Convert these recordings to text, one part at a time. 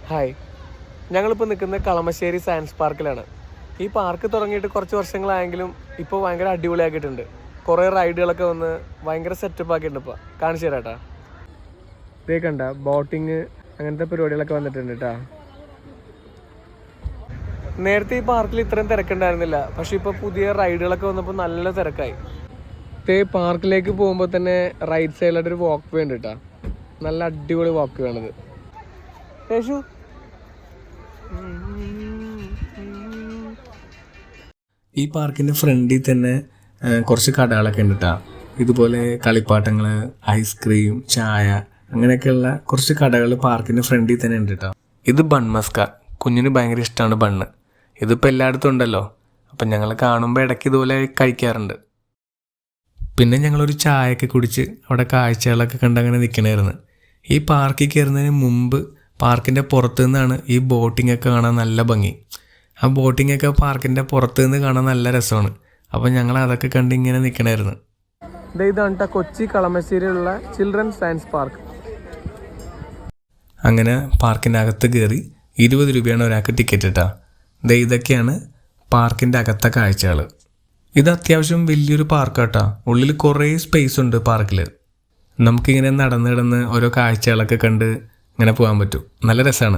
Hi, ഞങ്ങളിപ്പോൾ നിൽക്കുന്നത് Kalamassery science പാർക്കിലാണ്. ഈ പാർക്ക് തുടങ്ങിയിട്ട് കുറച്ച് വർഷങ്ങളായെങ്കിലും ഇപ്പോൾ ഭയങ്കര അടിപൊളിയാക്കിയിട്ടുണ്ട്. കുറേ റൈഡുകളൊക്കെ വന്ന് ഭയങ്കര സെറ്റപ്പ് ആക്കിയിട്ടുണ്ട്. ഇപ്പോൾ കാണിച്ചു തരാം കേട്ടോ. ഇതേ കണ്ട ബോട്ടിങ് അങ്ങനത്തെ പരിപാടികളൊക്കെ വന്നിട്ടുണ്ട് കേട്ടോ. നേരത്തെ ഈ പാർക്കിൽ ഇത്രയും തിരക്കുണ്ടായിരുന്നില്ല, പക്ഷെ ഇപ്പോൾ പുതിയ റൈഡുകളൊക്കെ വന്നപ്പോൾ നല്ല തിരക്കായി. ഇതേ പാർക്കിലേക്ക് പോകുമ്പോൾ തന്നെ റൈറ്റ് സൈഡിലായിട്ടൊരു വാക്ക് വേ ഉണ്ട് കേട്ടോ. നല്ല അടിപൊളി വാക്ക് വേ ആണിത്. യേശു ഈ പാർക്കിൻ്റെ ഫ്രണ്ടിൽ തന്നെ കുറച്ച് കടകളൊക്കെ ഉണ്ട് കേട്ടോ. ഇതുപോലെ കളിപ്പാട്ടങ്ങൾ, ഐസ്ക്രീം, ചായ അങ്ങനെയൊക്കെയുള്ള കുറച്ച് കടകൾ പാർക്കിൻ്റെ ഫ്രണ്ടിൽ തന്നെ ഉണ്ട് കേട്ടോ. ഇത് ബൺമസ്ക, കുഞ്ഞിന് ഭയങ്കര ഇഷ്ടമാണ് ബണ്ണ്. ഇതിപ്പോൾ എല്ലായിടത്തും ഉണ്ടല്ലോ, അപ്പം ഞങ്ങൾ കാണുമ്പോൾ ഇടയ്ക്ക് ഇതുപോലെ കഴിക്കാറുണ്ട്. പിന്നെ ഞങ്ങളൊരു ചായയൊക്കെ കുടിച്ച് അവിടെ കാഴ്ചകളൊക്കെ കണ്ടങ്ങനെ നിൽക്കണമായിരുന്നു. ഈ പാർക്കിൽ കയറുന്നതിന് മുമ്പ് പാർക്കിൻ്റെ പുറത്തു നിന്നാണ് ഈ ബോട്ടിങ്ങൊക്കെ കാണാൻ നല്ല ഭംഗി. ആ ബോട്ടിങ്ങൊക്കെ പാർക്കിൻ്റെ പുറത്തു നിന്ന് കാണാൻ നല്ല രസമാണ്. അപ്പോൾ ഞങ്ങൾ അതൊക്കെ കണ്ട് ഇങ്ങനെ നിൽക്കണമായിരുന്നു. ഇതാണ് കൊച്ചി കളമശ്ശേരിയിലുള്ള ചിൽഡ്രൻസ് സയൻസ് പാർക്ക്. അങ്ങനെ പാർക്കിൻ്റെ അകത്ത് കയറി 20 രൂപയാണ് ഒരാൾക്ക് ടിക്കറ്റ് ഇട്ടാ. ഇതൊക്കെയാണ് പാർക്കിൻ്റെ അകത്തെ കാഴ്ചകൾ. ഇത് അത്യാവശ്യം വലിയൊരു പാർക്കാട്ടാ. ഉള്ളിൽ കുറേ സ്പേസ് ഉണ്ട് പാർക്കിൽ. നമുക്കിങ്ങനെ നടന്ന് ഓരോ കാഴ്ചകളൊക്കെ കണ്ട് ഇങ്ങനെ പോകാൻ പറ്റും. നല്ല രസമാണ്.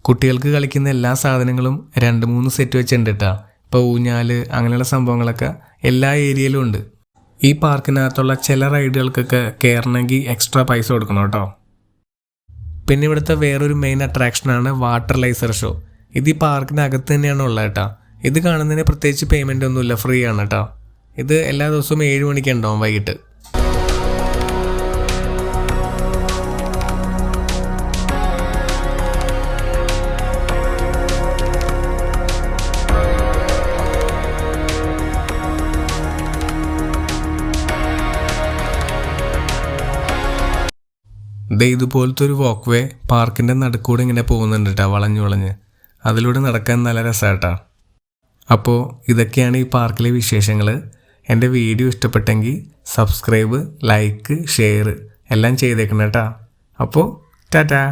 കുട്ടികൾക്ക് കളിക്കുന്ന എല്ലാ സാധനങ്ങളും 2-3 സെറ്റ് വെച്ചിട്ടുണ്ട് കേട്ടോ. ഇപ്പോൾ ഊഞ്ഞാൽ അങ്ങനെയുള്ള സംഭവങ്ങളൊക്കെ എല്ലാ ഏരിയയിലും ഉണ്ട്. ഈ പാർക്കിനകത്തുള്ള ചില റൈഡുകൾക്കൊക്കെ കയറണമെങ്കിൽ എക്സ്ട്രാ പൈസ കൊടുക്കണം കേട്ടോ. പിന്നെ ഇവിടുത്തെ വേറൊരു മെയിൻ അട്രാക്ഷനാണ് വാട്ടർ ലൈസർ ഷോ. ഇത് ഈ പാർക്കിനകത്ത് തന്നെയാണ് ഉള്ളത് കേട്ടോ. ഇത് കാണുന്നതിന് പ്രത്യേകിച്ച് പേയ്മെൻ്റ് ഒന്നുമില്ല, ഫ്രീ ആണ് കേട്ടോ. ഇത് എല്ലാ ദിവസവും 7 മണിക്ക് ഉണ്ടാവും വൈകിട്ട്. ഇതുപോലത്തെ ഒരു വാക്ക് വേ പാർക്കിൻ്റെ നടുക്കൂടെ ഇങ്ങനെ പോകുന്നുണ്ട് കേട്ടോ, വളഞ്ഞ്. അതിലൂടെ നടക്കാൻ നല്ല രസമായിട്ടാ. അപ്പോൾ ഇതൊക്കെയാണ് ഈ പാർക്കിലെ വിശേഷങ്ങൾ. എൻ്റെ വീഡിയോ ഇഷ്ടപ്പെട്ടെങ്കിൽ സബ്സ്ക്രൈബ്, ലൈക്ക്, ഷെയർ എല്ലാം ചെയ്തേക്കണം കേട്ടോ. അപ്പോൾ ടാറ്റാ.